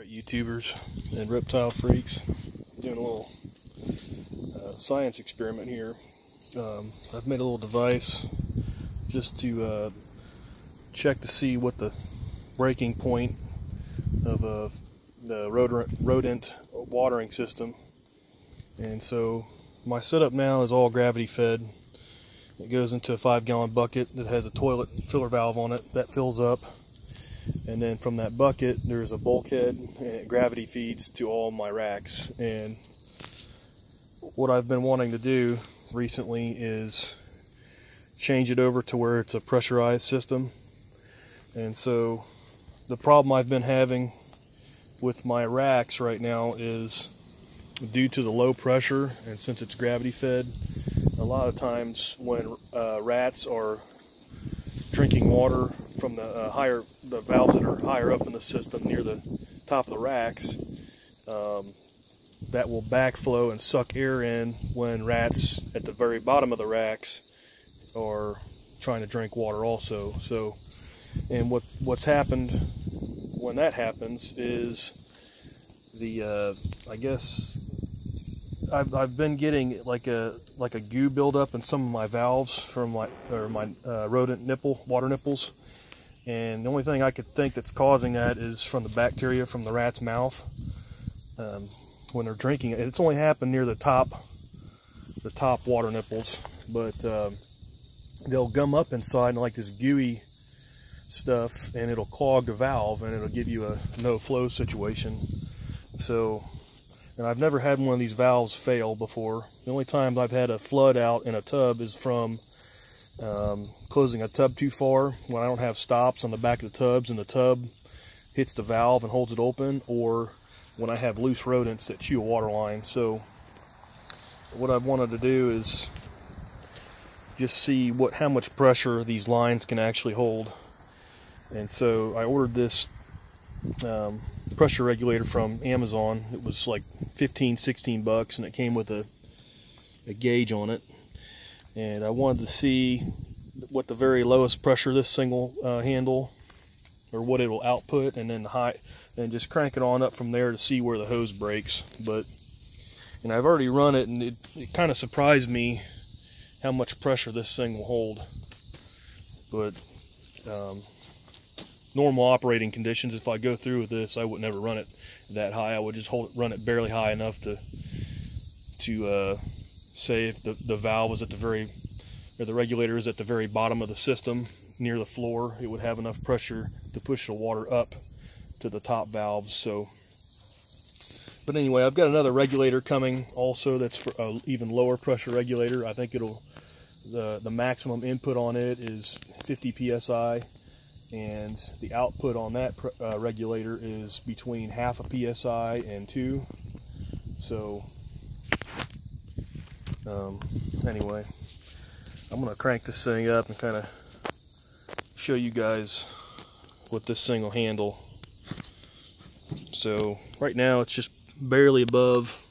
Alright, YouTubers and reptile freaks, doing a little science experiment here. I've made a little device just to check to see what the breaking point of the rodent watering system. And so my setup now is all gravity fed. It goes into a 5-gallon bucket that has a toilet filler valve on it that fills up. And then from that bucket there's a bulkhead and it gravity feeds to all my racks. And what I've been wanting to do recently is change it over to where it's a pressurized system. And so the problem I've been having with my racks right now is due to the low pressure, and since it's gravity fed, a lot of times when rats are drinking water from the valves that are higher up in the system near the top of the racks, that will backflow and suck air in when rats at the very bottom of the racks are trying to drink water also. So, and what's happened when that happens is I guess I've been getting like a goo buildup in some of my valves from my rodent water nipples, and the only thing I could think that's causing that is from the bacteria from the rat's mouth when they're drinking it. It's only happened near the top water nipples, but they'll gum up inside and like this gooey stuff, and it'll clog the valve and it'll give you a no flow situation. So, and I've never had one of these valves fail before. The only time I've had a flood out in a tub is from closing a tub too far, when I don't have stops on the back of the tubs and the tub hits the valve and holds it open, or when I have loose rodents that chew a water line. So what I've wanted to do is just see how much pressure these lines can actually hold. And so I ordered this pressure regulator from Amazon. It was like 15-16 bucks, and it came with a gauge on it. And I wanted to see what the very lowest pressure this thing will handle, or what it will output, and then the high, and just crank it on up from there to see where the hose breaks. And I've already run it, and it kind of surprised me how much pressure this thing will hold. But normal operating conditions, if I go through with this, I would never run it that high. I would just run it barely high enough to say if the valve was at the regulator is at the very bottom of the system near the floor, it would have enough pressure to push the water up to the top valves. So, but anyway, I've got another regulator coming also that's for an even lower pressure regulator. I think the maximum input on it is 50 psi. And the output on that regulator is between half a psi and 2. So anyway, I'm gonna crank this thing up and kind of show you guys what this thing will handle. So right now it's just barely above,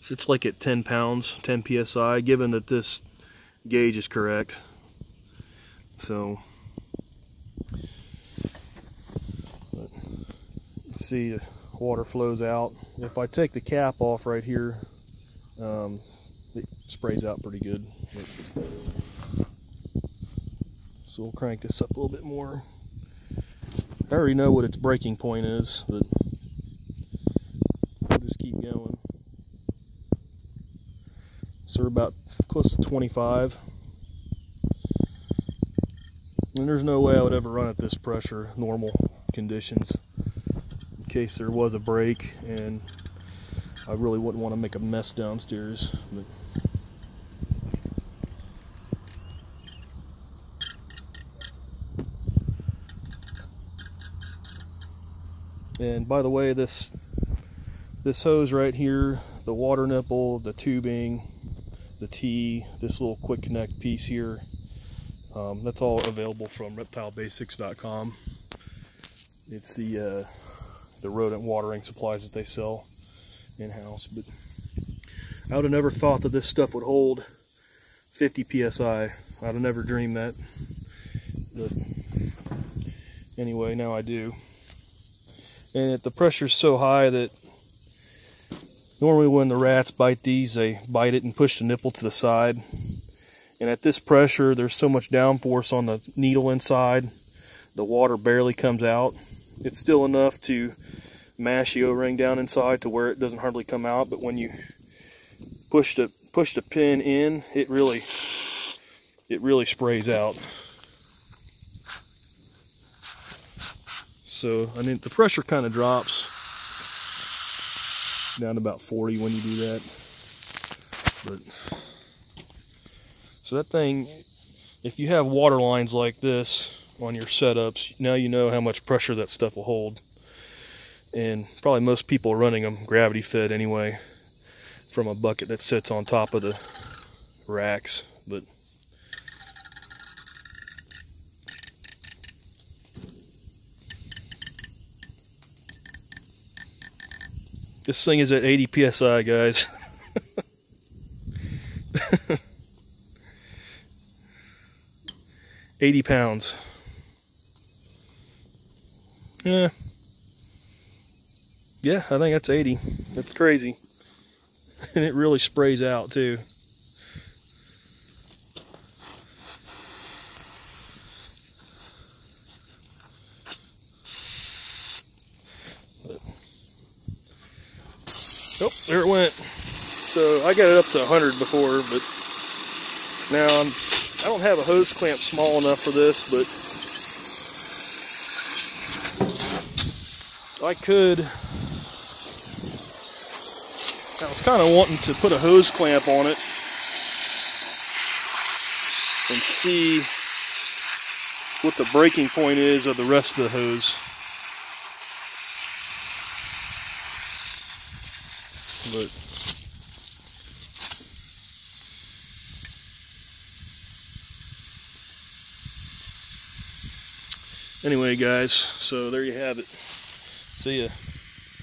so it's like at 10 pounds, 10 psi, given that this gauge is correct. So see, the water flows out. If I take the cap off right here, it sprays out pretty good. So we'll crank this up a little bit more. I already know what its breaking point is, but we'll just keep going. So we're about close to 25. And there's no way I would ever run at this pressure, normal conditions, in case there was a break, and I really wouldn't want to make a mess downstairs. But and by the way, this hose right here, the water nipple, the tubing, the T, this little quick connect piece here, that's all available from reptilebasics.com. It's the rodent watering supplies that they sell in-house. But I would have never thought that this stuff would hold 50 psi. I'd have never dreamed that. But anyway, now I do. And the pressure's so high that normally when the rats bite these, they bite it and push the nipple to the side. And at this pressure, there's so much downforce on the needle inside, the water barely comes out. It's still enough to mash the O-ring down inside to where it doesn't hardly come out, but when you push the pin in, it really sprays out. So I mean, the pressure kind of drops down to about 40 when you do that. But so that thing, if you have water lines like this on your setups, now you know how much pressure that stuff will hold. And probably most people are running them gravity fed anyway from a bucket that sits on top of the racks. But this thing is at 80 psi, guys. $80 pounds. Yeah, I think that's 80. That's crazy. And it really sprays out too. Oh, there it went. So I got it up to 100 before, but now I don't have a hose clamp small enough for this, but I could. I was kind of wanting to put a hose clamp on it and see what the breaking point is of the rest of the hose. But anyway, guys, so there you have it. See ya.